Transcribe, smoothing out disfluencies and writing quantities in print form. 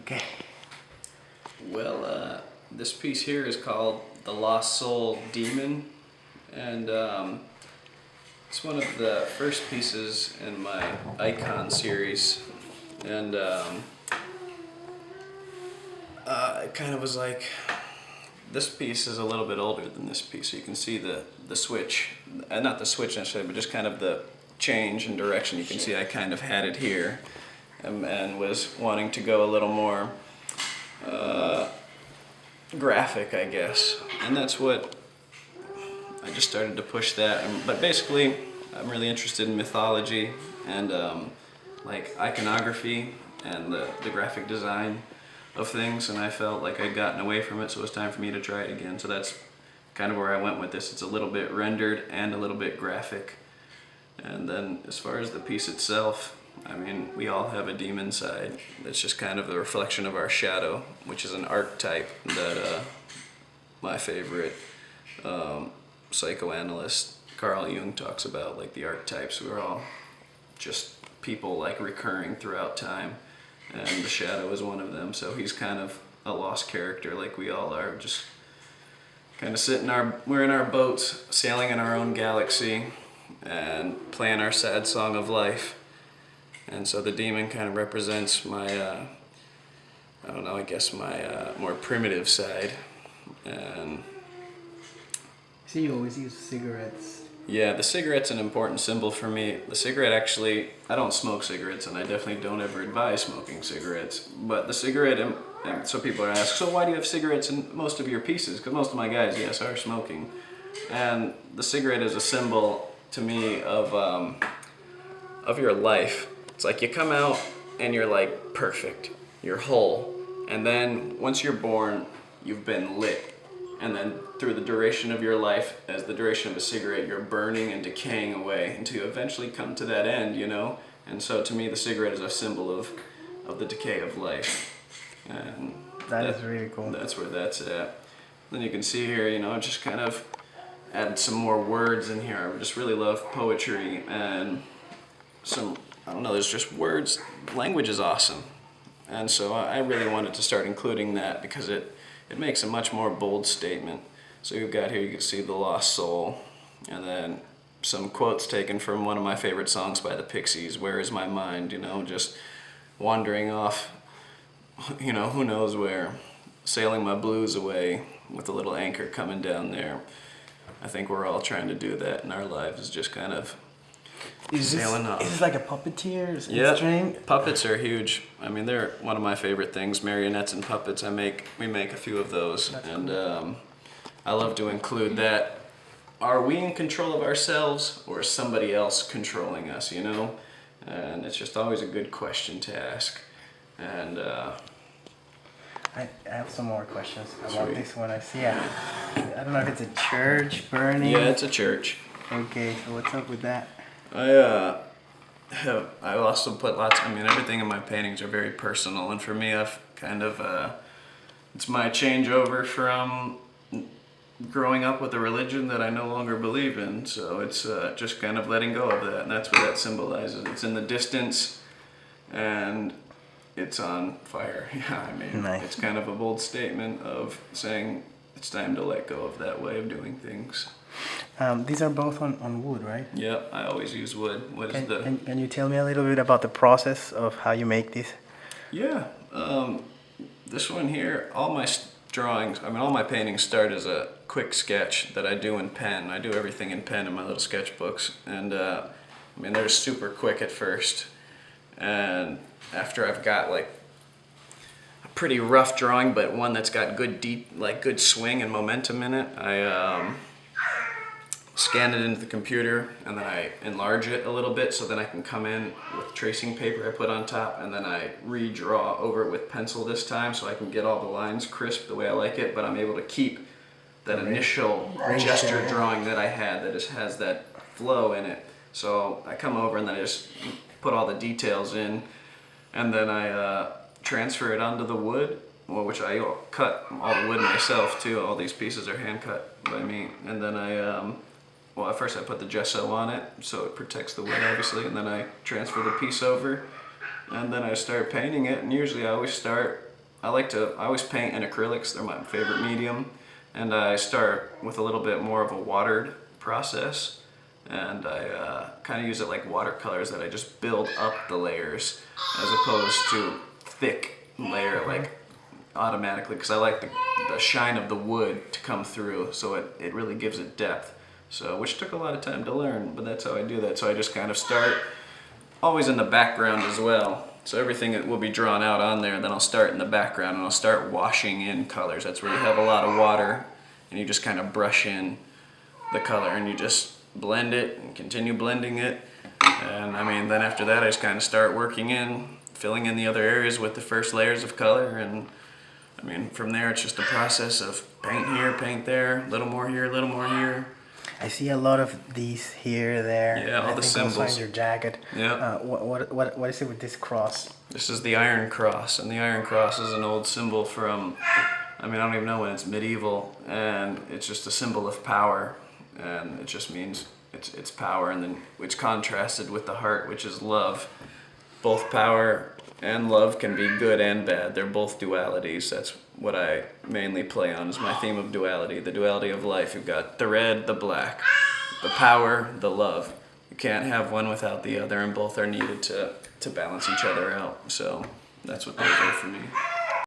Okay. Well, this piece here is called The Lost Soul Demon, and it's one of the first pieces in my Icon series, and it kind of was like, this piece is a little bit older than this piece, so you can see the switch, not the switch necessarily, but just kind of the change in direction. You can see I kind of had it here, and was wanting to go a little more graphic, I guess, and that's what I just started to push that. But basically, I'm really interested in mythology and like iconography and the graphic design of things, and I felt like I'd gotten away from it, so it was time for me to try it again. So that's kind of where I went with this. It's a little bit rendered and a little bit graphic. And then as far as the piece itself, I mean, we all have a demon side. It's just kind of the reflection of our shadow, which is an archetype that my favorite psychoanalyst Carl Jung talks about, like the archetypes. We're all just people like recurring throughout time, and the shadow is one of them. So he's kind of a lost character like we all are, just kind of we're in our boats, sailing in our own galaxy and playing our sad song of life. And so the demon kind of represents my, I don't know, I guess my more primitive side. And So you always use cigarettes. yeah, the cigarette's an important symbol for me. The cigarette, actually, I don't smoke cigarettes, and I definitely don't ever advise smoking cigarettes. But the cigarette, and so people are asked, so why do you have cigarettes in most of your pieces? Because most of my guys, yes, are smoking. And the cigarette is a symbol to me of your life. It's like you come out and you're like perfect, you're whole. And then once you're born, you've been lit. And then through the duration of your life, as the duration of a cigarette, you're burning and decaying away until you eventually come to that end, you know? And so to me, the cigarette is a symbol of the decay of life. And that is really cool. That's where that's at. Then you can see here, you know, just kind of added some more words in here. I just really love poetry and some, I don't know, there's just words. Language is awesome. And so I really wanted to start including that because it makes a much more bold statement. So you've got here, you can see the lost soul, and then some quotes taken from one of my favorite songs by the Pixies, Where Is My Mind, you know, just wandering off, you know, who knows where, sailing my blues away with a little anchor coming down there. I think we're all trying to do that in our lives, is just kind of sailing off. Is this like a puppeteer? Yeah, string? puppets are huge. I mean, they're one of my favorite things. Marionettes and puppets. We make a few of those. That's and cool. I love to include that. Are we in control of ourselves, or is somebody else controlling us, you know? And it's just always a good question to ask. And I have some more questions about Sweet. this one. I see. I don't know if it's a church burning. yeah, it's a church. Okay, so what's up with that? I also put everything in my paintings are very personal, and for me, I've kind of, it's my changeover from growing up with a religion that I no longer believe in, so it's just kind of letting go of that, and that's what that symbolizes. It's in the distance, and it's on fire. Yeah, I mean, Nice. It's kind of a bold statement of saying it's time to let go of that way of doing things. These are both on wood, right? Yeah, I always use wood. Can you tell me a little bit about the process of how you make these? Yeah, this one here, all my drawings, all my paintings start as a quick sketch that I do in pen. I do everything in pen in my little sketchbooks, and they're super quick at first. And after I've got like a pretty rough drawing, but one that's got good swing and momentum in it, I scan it into the computer, and then I enlarge it a little bit so then I can come in with tracing paper I put on top, and then I redraw over it with pencil this time so I can get all the lines crisp the way I like it, but I'm able to keep that initial gesture drawing that I had that just has that flow in it. So I come over and then I just put all the details in, and then I transfer it onto the wood, which I cut all the wood myself too. All these pieces are hand cut by me, and then at first I put the gesso on it so it protects the wood, obviously, and then I transfer the piece over, and then I start painting it. And usually I always start I always paint in acrylics. They're my favorite medium. And I start with a little bit more of a watered process. And I kind of use it like watercolors, that I just build up the layers as opposed to thick layer like automatically, because I like the shine of the wood to come through, so it really gives it depth. So, which took a lot of time to learn, but that's how I do that. So I just kind of start always in the background as well. So everything will be drawn out on there, then I'll start in the background and I'll start washing in colors. That's where you have a lot of water and you just kind of brush in the color and you just blend it and continue blending it. And I mean, then after that I just kind of start filling in the other areas with the first layers of color. And I mean, from there it's just a process of paint here, paint there, a little more here, a little more here. I see a lot of these here, there. Yeah, all the symbols. Also on your jacket. Yeah. What is it with this cross? This is the Iron Cross, and the Iron Cross is an old symbol from, I mean, I don't even know when, it's medieval, and it's just a symbol of power, and it just means it's power, and then it's contrasted with the heart, which is love. Both power and love can be good and bad. They're both dualities. That's what I mainly play on, is my theme of duality, the duality of life. You've got the red, the black, the power, the love. You can't have one without the other, and both are needed to balance each other out. So that's what those are for me.